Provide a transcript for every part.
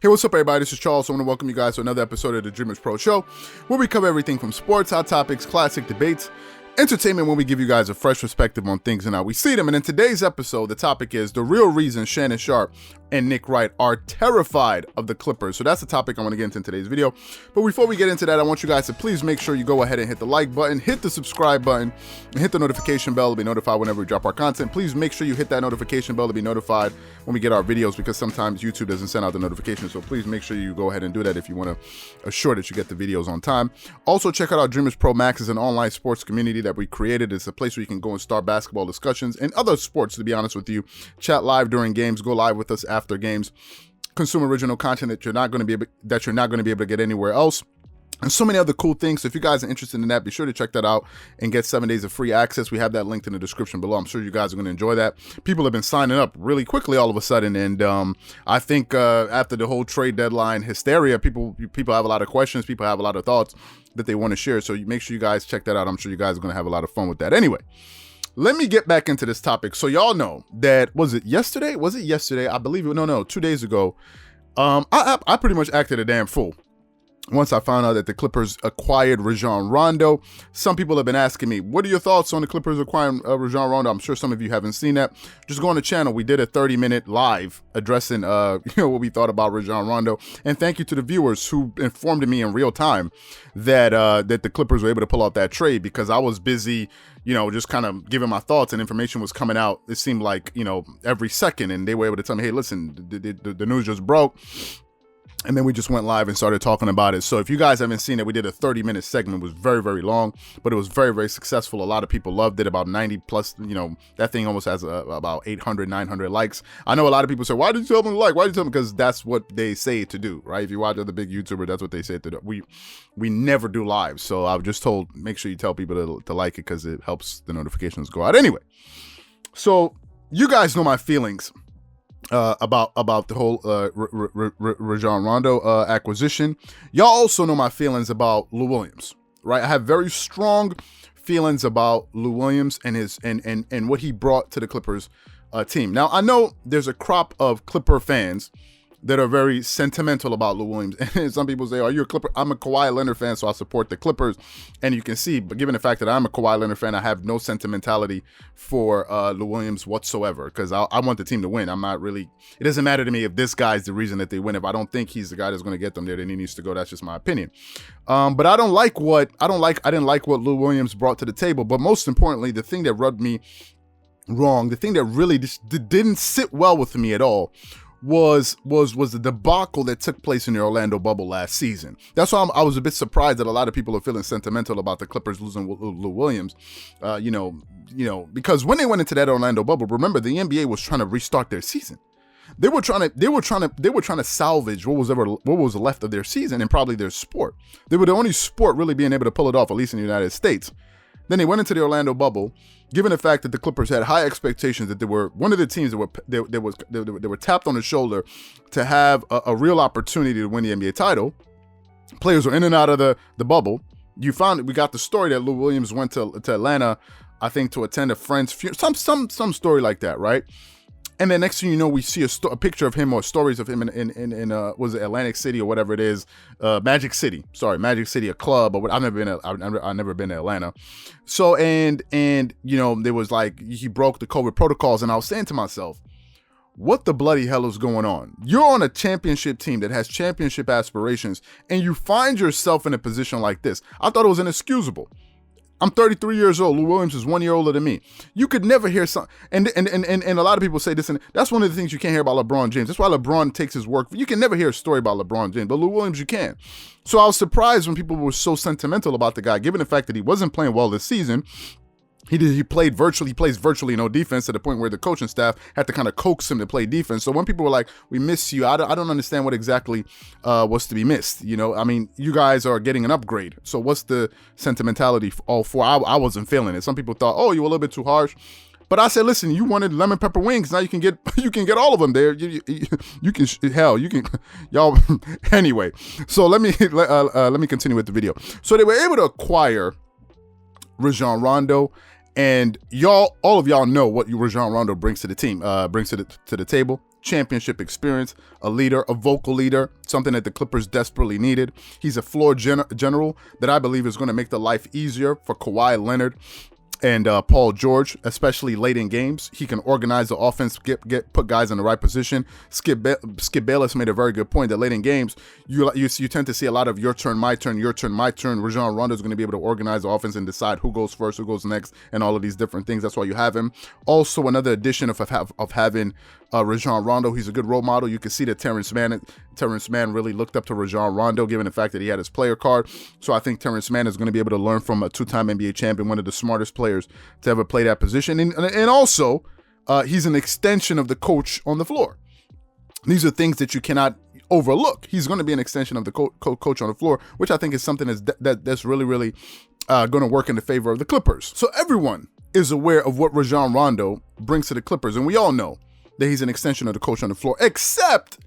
Hey, what's up, everybody? This is Charles. I want to welcome you guys to another episode of the Dreamerspro Show, where we cover everything from sports, hot topics, classic debates, entertainment, when we give you guys a fresh perspective on things and how we see them. And in today's episode, the topic is the real reason Shannon Sharpe and Wright are terrified of the Clippers. So that's the topic I want to get into in today's video. But before we get into that, I want you guys to please make sure you go ahead and hit the like button, hit the subscribe button, and hit the notification bell to be notified whenever we drop our content. Please make sure you hit that notification bell to be notified when we get our videos, because sometimes YouTube doesn't send out the notifications. So please make sure you go ahead and do that if you want to assure that you get the videos on time. Also, check out our Dreamerspro Max. Is an online sports community that we created. It's a place where you can go and start basketball discussions and other sports, to be honest with you. Chat live during games, go live with us after games, consume original content that you're not going to be able to get anywhere else, and so many other cool things. So if you guys are interested in that, be sure to check that out and get 7 days of free access. We have that linked in the description below. I'm sure you guys are going to enjoy that. People have been signing up really quickly all of a sudden, and I think after the whole trade deadline hysteria, people have a lot of questions. People have a lot of thoughts that they want to share. So make sure you guys check that out. I'm sure you guys are going to have a lot of fun with that. Anyway, let me get back into this topic. So y'all know that, was it yesterday? I believe it. No, 2 days ago. I pretty much acted a damn fool once I found out that the Clippers acquired Rajon Rondo. Some people have been asking me, what are your thoughts on the Clippers acquiring Rajon Rondo? I'm sure some of you haven't seen that. Just go on the channel. We did a 30-minute live addressing what we thought about Rajon Rondo. And thank you to the viewers who informed me in real time that that the Clippers were able to pull out that trade, because I was busy, just kind of giving my thoughts, and information was coming out. It seemed like, every second, and they were able to tell me, hey, listen, the news just broke. And then we just went live and started talking about it. So if you guys haven't seen it, we did a 30-minute segment. It was very, very long, but it was very, very successful. A lot of people loved it. About 90 plus, that thing almost has about 800, 900 likes. I know a lot of people say, why did you tell them to like? Why did you tell them? Because that's what they say to do, right? If you watch other big YouTubers, that's what they say to do. We never do live. So I've just told, make sure you tell people to like it, because it helps the notifications go out. Anyway, so you guys know my feelings about the whole Rajon Rondo acquisition. Y'all also know my feelings about Lou Williams, right? I have very strong feelings about Lou Williams and his and what he brought to the Clippers team. Now, I know there's a crop of Clipper fans that are very sentimental about Lou Williams. And some people say, are you a Clipper? I'm a Kawhi Leonard fan, so I support the Clippers. And you can see, but given the fact that I'm a Kawhi Leonard fan, I have no sentimentality for Lou Williams whatsoever, because I want the team to win. I'm not really, it doesn't matter to me if this guy's the reason that they win. If I don't think he's the guy that's going to get them there, then he needs to go. That's just my opinion. But I didn't like what Lou Williams brought to the table. But most importantly, the thing that rubbed me wrong, the thing that really just didn't sit well with me at all, was the debacle that took place in the Orlando bubble last season. That's why I was a bit surprised that a lot of people are feeling sentimental about the Clippers losing Lou Williams. Because when they went into that Orlando bubble, remember, the NBA was trying to restart their season. They were trying to salvage what was left of their season and probably their sport. They were the only sport really being able to pull it off, at least in the United States. Then they went into the Orlando bubble, given the fact that the Clippers had high expectations, that they were one of the teams that were tapped on the shoulder to have a real opportunity to win the NBA title. Players were in and out of the bubble. We got the story that Lou Williams went to Atlanta, I think, to attend a friend's funeral, some story like that, right? And then next thing you know, we see a picture of him, or stories of him in was it Atlantic City or whatever it is, Magic City, a club. Or I've never been to Atlanta. So and there was like, he broke the COVID protocols, and I was saying to myself, what the bloody hell is going on? You're on a championship team that has championship aspirations, and you find yourself in a position like this. I thought it was inexcusable. I'm 33 years old. Lou Williams is 1 year older than me. You could never hear something. And a lot of people say this, and that's one of the things you can't hear about LeBron James. That's why LeBron takes his work. You can never hear a story about LeBron James, but Lou Williams, you can. So I was surprised when people were so sentimental about the guy, given the fact that he wasn't playing well this season. He plays virtually no defense, to the point where the coaching staff had to kind of coax him to play defense. So when people were like, we miss you, I don't understand what exactly was to be missed. I mean, you guys are getting an upgrade. So what's the sentimentality all for? I wasn't feeling it. Some people thought, oh, you were a little bit too harsh. But I said, listen, you wanted lemon pepper wings. Now you can get all of them there. You can y'all. Anyway, so let me continue with the video. So they were able to acquire Rajon Rondo. And all of y'all know what Rajon Rondo brings to the team, brings to the table. championship experience, a leader, a vocal leader, something that the Clippers desperately needed. He's a floor general that I believe is going to make the life easier for Kawhi Leonard and Paul George, especially late in games. He can organize the offense, put guys in the right position. Skip Bayless made a very good point that late in games, you tend to see a lot of your turn, my turn, your turn, my turn. Rajon Rondo is going to be able to organize the offense and decide who goes first, who goes next, and all of these different things. That's why you have him. Also, another addition of having Rajon Rondo. He's a good role model. You can see that Terrence Mann really looked up to Rajon Rondo, given the fact that he had his player card. So I think Terrence Mann is going to be able to learn from a two-time NBA champion, one of the smartest players to ever play that position. And also, he's an extension of the coach on the floor. These are things that you cannot overlook. He's going to be an extension of the coach on the floor, which I think is something that's really, really going to work in the favor of the Clippers. So everyone is aware of what Rajon Rondo brings to the Clippers, and we all know that he's an extension of the coach on the floor, except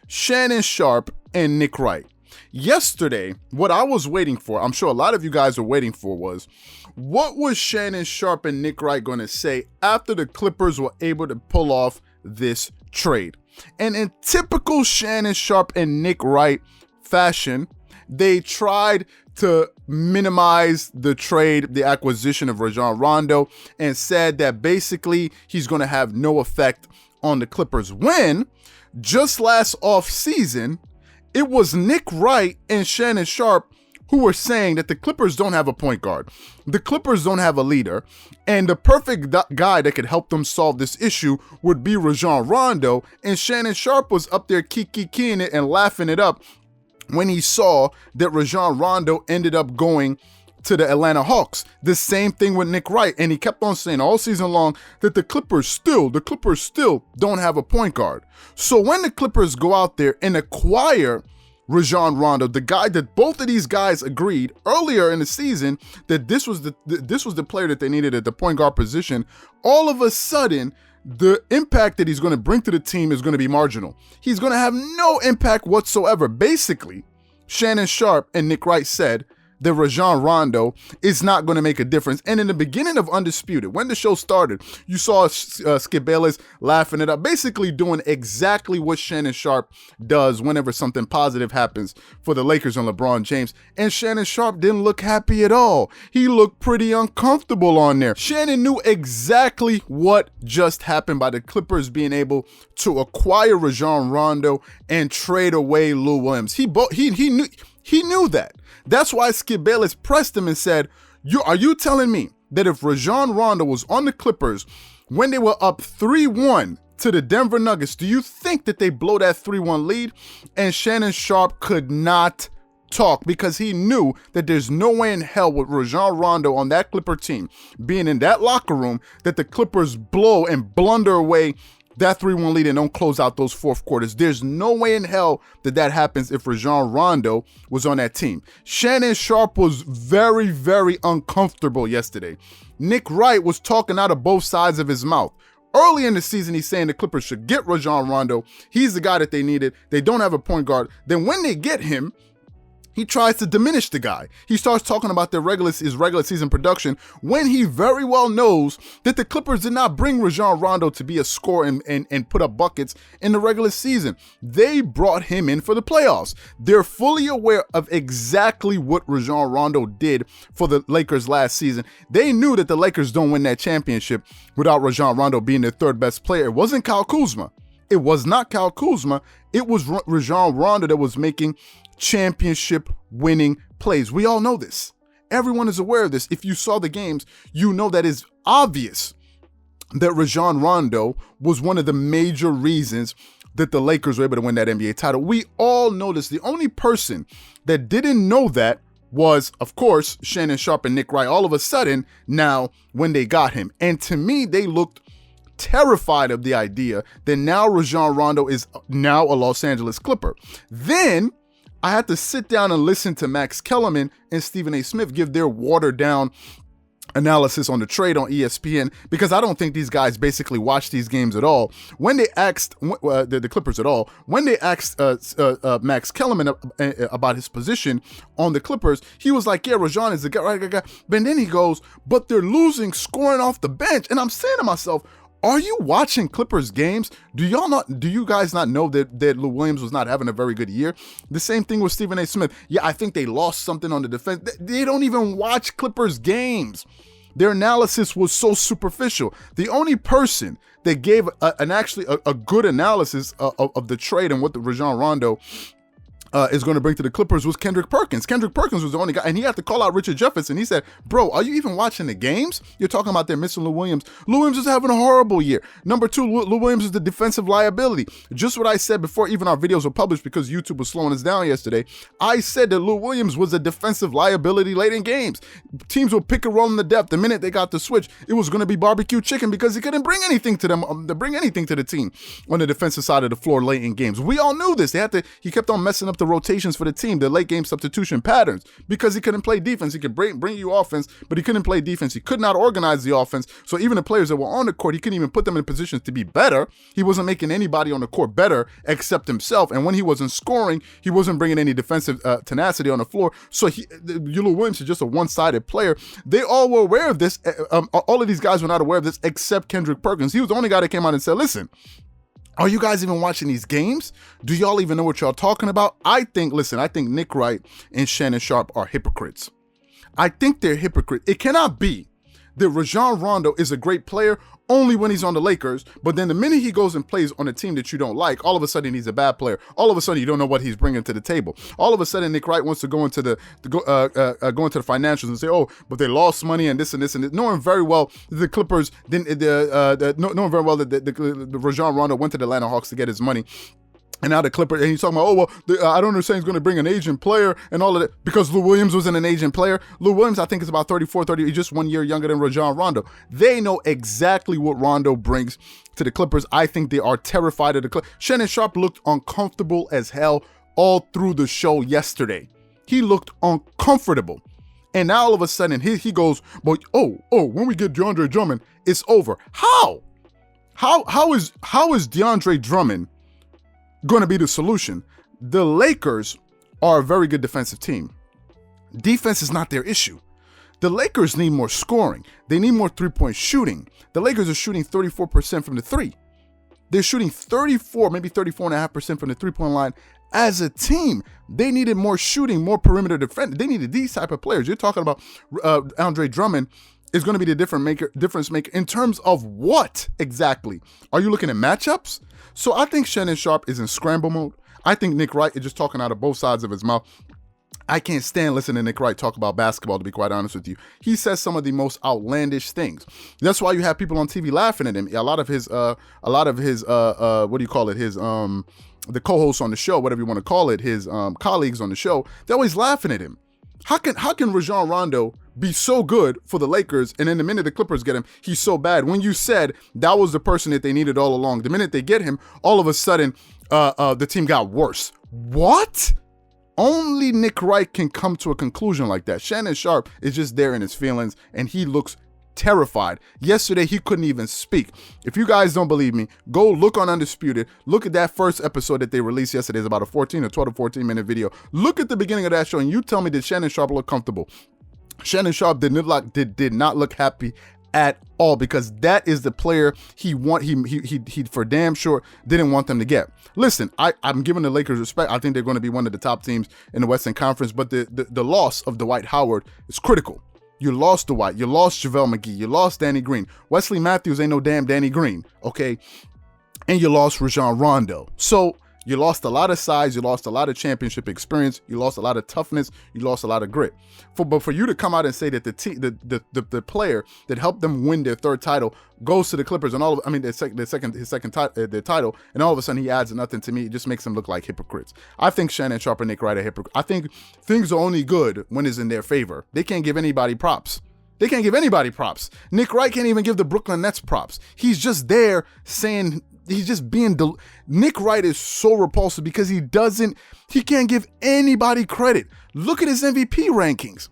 Shannon Sharpe and Nick Wright. Yesterday, what I was waiting for, I'm sure a lot of you guys are waiting for, was what was Shannon Sharpe and Nick Wright going to say after the Clippers were able to pull off this trade? And in typical Shannon Sharpe and Nick Wright fashion, they tried to minimize the trade, the acquisition of Rajon Rondo, and said that basically he's going to have no effect on the Clippers. When just last offseason, it was Nick Wright and Shannon Sharpe who were saying that the Clippers don't have a point guard. The Clippers don't have a leader. And the perfect guy that could help them solve this issue would be Rajon Rondo. And Shannon Sharpe was up there kikiing it and laughing it up when he saw that Rajon Rondo ended up going to the Atlanta Hawks. The same thing with Nick Wright. And he kept on saying all season long that the Clippers still don't have a point guard. So when the Clippers go out there and acquire Rajon Rondo, the guy that both of these guys agreed earlier in the season that this was the player that they needed at the point guard position, all of a sudden the impact that he's going to bring to the team is going to be marginal. He's going to have no impact whatsoever. Basically, Shannon Sharpe and Nick Wright said that Rajon Rondo is not going to make a difference. And in the beginning of Undisputed, when the show started, you saw Skip Bayless laughing it up, basically doing exactly what Shannon Sharpe does whenever something positive happens for the Lakers and LeBron James. And Shannon Sharpe didn't look happy at all. He looked pretty uncomfortable on there. Shannon knew exactly what just happened by the Clippers being able to acquire Rajon Rondo and trade away Lou Williams. He knew that. That's why Skip Bayless pressed him and said, are you telling me that if Rajon Rondo was on the Clippers when they were up 3-1 to the Denver Nuggets, do you think that they blow that 3-1 lead? And Shannon Sharpe could not talk because he knew that there's no way in hell with Rajon Rondo on that Clipper team being in that locker room that the Clippers blow and blunder away that 3-1 lead and don't close out those fourth quarters. There's no way in hell that happens if Rajon Rondo was on that team. Shannon Sharpe was very, very uncomfortable yesterday. Nick Wright was talking out of both sides of his mouth. Early in the season, he's saying the Clippers should get Rajon Rondo. He's the guy that they needed. They don't have a point guard. Then when they get him, he tries to diminish the guy. He starts talking about his regular season production when he very well knows that the Clippers did not bring Rajon Rondo to be a scorer and put up buckets in the regular season. They brought him in for the playoffs. They're fully aware of exactly what Rajon Rondo did for the Lakers last season. They knew that the Lakers don't win that championship without Rajon Rondo being their third best player. It wasn't Kyle Kuzma. It was not Kyle Kuzma. It was Rajon Rondo that was making championship winning plays. We all know this. Everyone is aware of this. If you saw the games, you know that it's obvious that Rajon Rondo was one of the major reasons that the Lakers were able to win that NBA title. We all know this. The only person that didn't know that was, of course, Shannon Sharpe and Nick Wright. All of a sudden, now, when they got him. And to me, they looked terrified of the idea that now Rajon Rondo is now a Los Angeles Clipper. Then I had to sit down and listen to Max Kellerman and Stephen A. Smith give their watered down analysis on the trade on ESPN, because I don't think these guys basically watch these games at all. When they asked the Clippers at all, when they asked Max Kellerman about his position on the Clippers, he was like, yeah, Rajon is the guy, right guy. But then he goes, but they're losing scoring off the bench. And I'm saying to myself, Are you watching Clippers games? Do you guys not know that Lou Williams was not having a very good year? The same thing with Stephen A. Smith. Yeah, I think they lost something on the defense. They don't even watch Clippers games. Their analysis was so superficial. The only person that gave a good analysis of the trade and what the Rajon Rondo is going to bring to the Clippers was Kendrick Perkins. Kendrick Perkins was the only guy, and he had to call out Richard Jefferson. He said, bro, are you even watching the games? You're talking about they're missing Lou Williams. Lou Williams is having a horrible year. Number two, Lou Williams is the defensive liability. Just what I said before even our videos were published, because YouTube was slowing us down yesterday. I said that Lou Williams was a defensive liability late in games. Teams will pick and roll in the depth. The minute they got the switch, it was going to be barbecue chicken because he couldn't bring anything to them, to the team on the defensive side of the floor late in games. We all knew this. He kept on messing up the rotations for the team, the late game substitution patterns, because he couldn't play defense. He could bring you offense, but he couldn't play defense. He could not organize the offense. So even the players that were on the court, he couldn't even put them in positions to be better. He wasn't making anybody on the court better except himself. And when he wasn't scoring, he wasn't bringing any defensive tenacity on the floor. So Lou Williams is just a one-sided player. They all were aware of this. All of these guys were not aware of this except Kendrick Perkins. He was the only guy that came out and said, listen, are you guys even watching these games? Do y'all even know what y'all talking about? I think Nick Wright and Shannon Sharpe are hypocrites. I think they're hypocrites. It cannot be that Rajon Rondo is a great player only when he's on the Lakers, but then the minute he goes and plays on a team that you don't like, all of a sudden he's a bad player. All of a sudden you don't know what he's bringing to the table. All of a sudden Nick Wright wants to go into the financials and say, oh, but they lost money and this and this and this, knowing very well the Clippers knowing very well that the Rajon Rondo went to the Atlanta Hawks to get his money. And now the Clippers, and he's talking about, oh, well, I don't understand he's going to bring an aging player and all of that, because Lou Williams wasn't an aging player. Lou Williams, I think, is about 34, 30, he's just 1 year younger than Rajon Rondo. They know exactly what Rondo brings to the Clippers. I think they are terrified of the Clippers. Shannon Sharpe looked uncomfortable as hell all through the show yesterday. He looked uncomfortable. And now all of a sudden, he goes, but when we get DeAndre Drummond, it's over. How is DeAndre Drummond going to be the solution? The Lakers are a very good defensive team. Defense is not their issue. The Lakers need more scoring. They need more three-point shooting. The Lakers are shooting 34% from the three. They're shooting 34, maybe 34.5% from the three-point line. As a team, they needed more shooting, more perimeter defense. They needed these type of players. You're talking about Andre Drummond is going to be the difference maker in terms of what exactly? Are you looking at matchups? So I think Shannon Sharpe is in scramble mode. I think Nick Wright is just talking out of both sides of his mouth. I can't stand listening to Nick Wright talk about basketball, to be quite honest with you. He says some of the most outlandish things. That's why you have people on TV laughing at him. A lot of his what do you call it? His the co-hosts on the show, whatever you want to call it, his colleagues on the show, they're always laughing at him. How can Rajon Rondo be so good for the Lakers, and then the minute the Clippers get him, he's so bad? When you said that was the person that they needed all along, the minute they get him, all of a sudden the team got worse. What? Only Nick Wright can come to a conclusion like that. Shannon Sharpe is just there in his feelings, and he looks terrified. Yesterday, he couldn't even speak. If you guys don't believe me, go look on Undisputed. Look at that first episode that they released yesterday. It's about a 12 to 14 minute video. Look at the beginning of that show, and you tell me, did Shannon Sharpe look comfortable? Shannon Sharpe did not look happy at all, because that is the player he for damn sure didn't want them to get. Listen, I'm giving the Lakers respect. I think they're going to be one of the top teams in the Western Conference, but the loss of Dwight Howard is critical. You lost Dwight, you lost JaVale McGee, you lost Danny Green. Wesley Matthews ain't no damn Danny Green, okay? And you lost Rajon Rondo. So you lost a lot of size, you lost a lot of championship experience, you lost a lot of toughness, you lost a lot of grit. But for you to come out and say that the player that helped them win their third title goes to the Clippers and their title, and all of a sudden he adds nothing to me, it just makes them look like hypocrites. I think Shannon Sharpe and Nick Wright are hypocrites. I think things are only good when it's in their favor. They can't give anybody props. Nick Wright can't even give the Brooklyn Nets props. He's just there saying, he's just being Nick Wright is so repulsive because he can't give anybody credit. Look at his MVP rankings.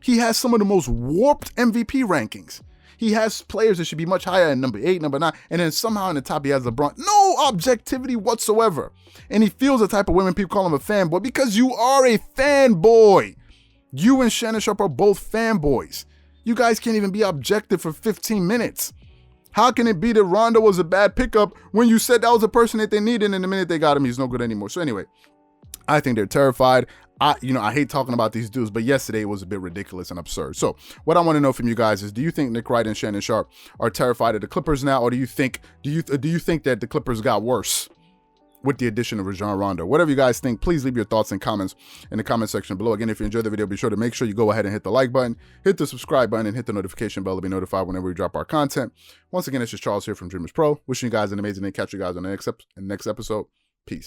He has some of the most warped MVP rankings. He has players that should be much higher at number 8, number 9, and then somehow in the top he has LeBron. No objectivity whatsoever. And he feels the type of way when people call him a fanboy, because you are a fanboy. You and Shannon Sharpe are both fanboys. You guys can't even be objective for 15 minutes. How can it be that Rondo was a bad pickup when you said that was a person that they needed, and the minute they got him, he's no good anymore? So anyway, I think they're terrified. I hate talking about these dudes, but yesterday it was a bit ridiculous and absurd. So what I want to know from you guys is, do you think Nick Wright and Shannon Sharpe are terrified of the Clippers now, or do you think that the Clippers got worse with the addition of Rajon Rondo? Whatever you guys think, please leave your thoughts and comments in the comment section below. Again, if you enjoyed the video, be sure to make sure you go ahead and hit the like button, hit the subscribe button, and hit the notification bell to be notified whenever we drop our content. Once again, it's just Charles here from Dreamerspro, wishing you guys an amazing day. Catch you guys on the next episode.